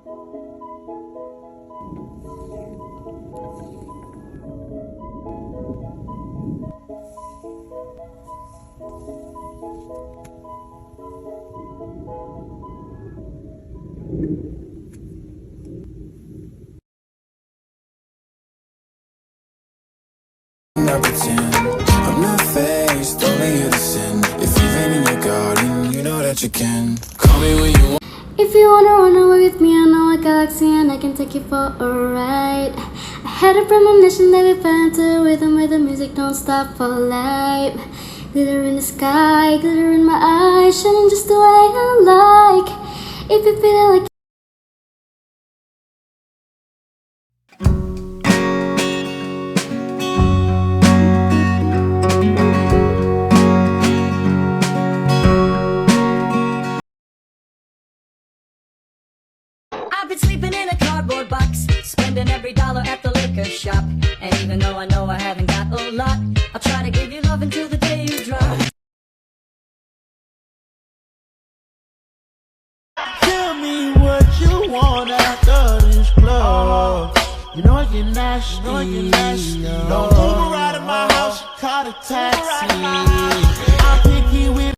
Not pretend I'm not faced, only you to sin. If you've been in your garden, you know that you can call me when you want. If you wanna run away with me, I know a galaxy and I can take you for a ride. I had a premonition that we fell into a rhythm where the music don't stop for life. Glitter in the sky, glitter in my eyes, shining just the way I like. If you feel like I've been sleeping in a cardboard box, spending every dollar at the liquor shop. And even though I know I haven't got a lot, I'll try to give you love until the day you drop. Tell me what you want after this club. You know you're nasty. Don't move around in my house, call a taxi. I'll pick you with